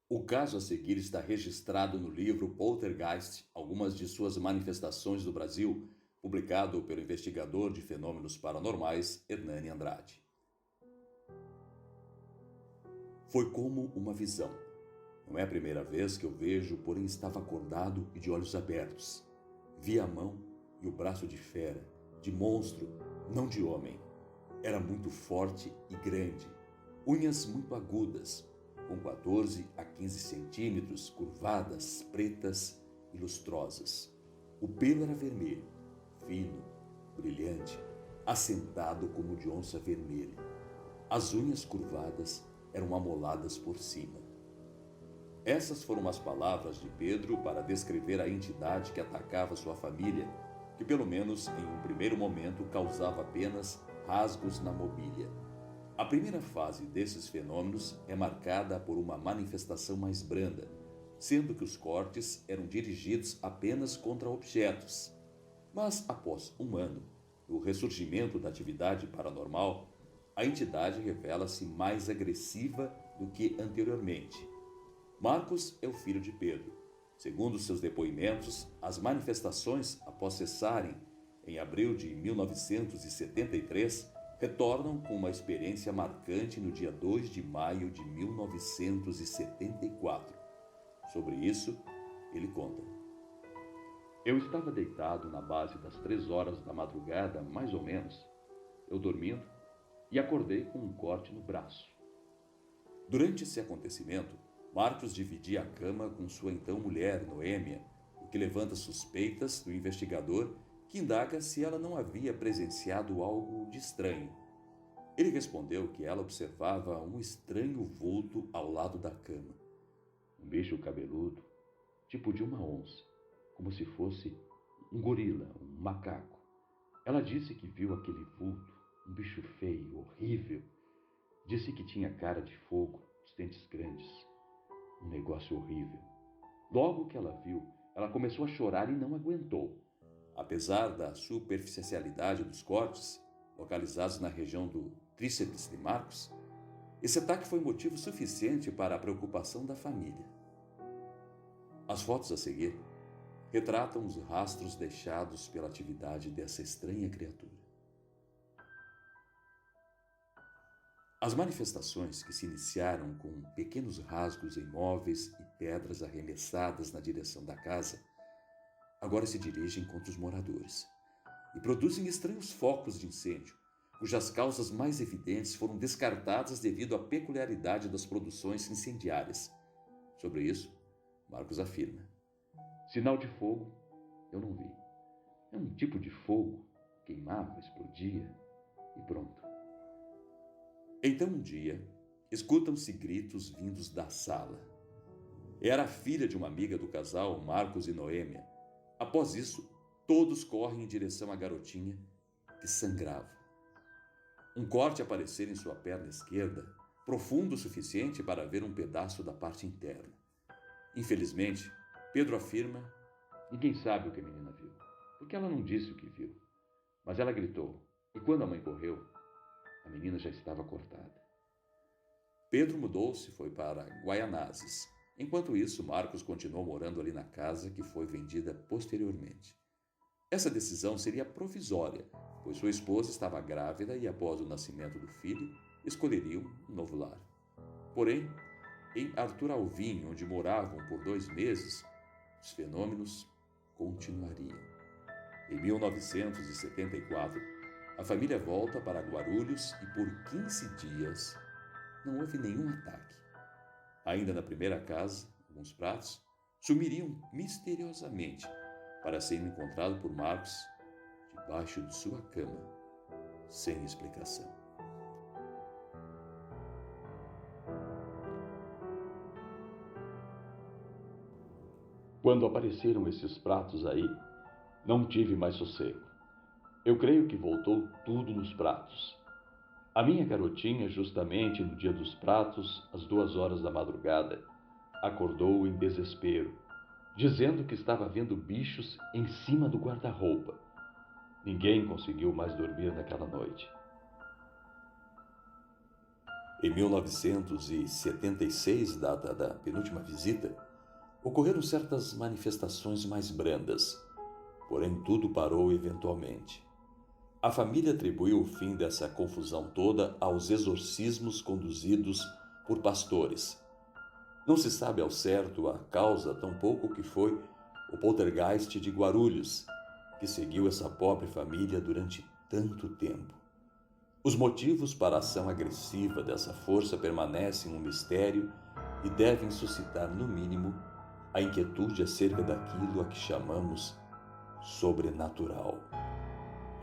O caso a seguir está registrado no livro Poltergeist, algumas de suas manifestações do Brasil, publicado pelo investigador de fenômenos paranormais Hernani Andrade. Foi como uma visão. Não é a primeira vez que eu vejo, porém estava acordado e de olhos abertos. Vi a mão e o braço de fera, de monstro, não de homem. Era muito forte e grande, unhas muito agudas, com 14 a 15 centímetros, curvadas, pretas e lustrosas. O pelo era vermelho, fino, brilhante, assentado como de onça vermelha. As unhas curvadas eram amoladas por cima. Essas foram as palavras de Pedro para descrever a entidade que atacava sua família, que pelo menos em um primeiro momento causava apenas rasgos na mobília. A primeira fase desses fenômenos é marcada por uma manifestação mais branda, sendo que os cortes eram dirigidos apenas contra objetos. Mas após um ano, do ressurgimento da atividade paranormal, a entidade revela-se mais agressiva do que anteriormente. Marcos é o filho de Pedro. Segundo seus depoimentos, as manifestações, após cessarem em abril de 1973, retornam com uma experiência marcante no dia 2 de maio de 1974. Sobre isso, ele conta. Eu estava deitado na base das 3 horas da madrugada, mais ou menos, eu dormindo, e acordei com um corte no braço. Durante esse acontecimento, Marcos dividia a cama com sua então mulher, Noêmia, o que levanta suspeitas do investigador que indaga se ela não havia presenciado algo de estranho. Ele respondeu que ela observava um estranho vulto ao lado da cama. Um bicho cabeludo, tipo de uma onça, como se fosse um gorila, um macaco. Ela disse que viu aquele vulto, um bicho feio, horrível. Disse que tinha cara de fogo, os dentes grandes. Um negócio horrível. Logo que ela viu, ela começou a chorar e não aguentou. Apesar da superficialidade dos cortes, localizados na região do tríceps de Marcos, esse ataque foi motivo suficiente para a preocupação da família. As fotos a seguir retratam os rastros deixados pela atividade dessa estranha criatura. As manifestações, que se iniciaram com pequenos rasgos em móveis e pedras arremessadas na direção da casa, agora se dirigem contra os moradores e produzem estranhos focos de incêndio, cujas causas mais evidentes foram descartadas devido à peculiaridade das produções incendiárias. Sobre isso, Marcos afirma: sinal de fogo eu não vi. É um tipo de fogo, queimava, explodia e pronto. Então um dia, escutam-se gritos vindos da sala. Era a filha de uma amiga do casal, Marcos e Noêmia. Após isso, todos correm em direção à garotinha, que sangrava. Um corte aparecera em sua perna esquerda, profundo o suficiente para ver um pedaço da parte interna. Infelizmente, Pedro afirma: ninguém sabe o que a menina viu, porque ela não disse o que viu. Mas ela gritou, e quando a mãe correu, a menina já estava cortada. Pedro mudou-se e foi para Guaianazes. Enquanto isso, Marcos continuou morando ali na casa que foi vendida posteriormente. Essa decisão seria provisória, pois sua esposa estava grávida e, após o nascimento do filho, escolheriam um novo lar. Porém, em Arthur Alvim, onde moravam por 2 meses, os fenômenos continuariam. Em 1974, a família volta para Guarulhos e por 15 dias não houve nenhum ataque. Ainda na primeira casa, alguns pratos sumiriam misteriosamente para serem encontrados por Marcos debaixo de sua cama, sem explicação. Quando apareceram esses pratos aí, não tive mais sossego. Eu creio que voltou tudo nos pratos. A minha garotinha, justamente no dia dos pratos, às 2 horas da madrugada, acordou em desespero, dizendo que estava vendo bichos em cima do guarda-roupa. Ninguém conseguiu mais dormir naquela noite. Em 1976, data da penúltima visita, ocorreram certas manifestações mais brandas, porém tudo parou eventualmente. A família atribuiu o fim dessa confusão toda aos exorcismos conduzidos por pastores. Não se sabe ao certo a causa, tampouco o que foi o poltergeist de Guarulhos, que seguiu essa pobre família durante tanto tempo. Os motivos para a ação agressiva dessa força permanecem um mistério e devem suscitar, no mínimo, a inquietude acerca daquilo a que chamamos sobrenatural.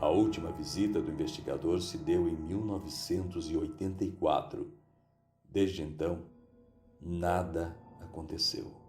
A última visita do investigador se deu em 1984. Desde então, nada aconteceu.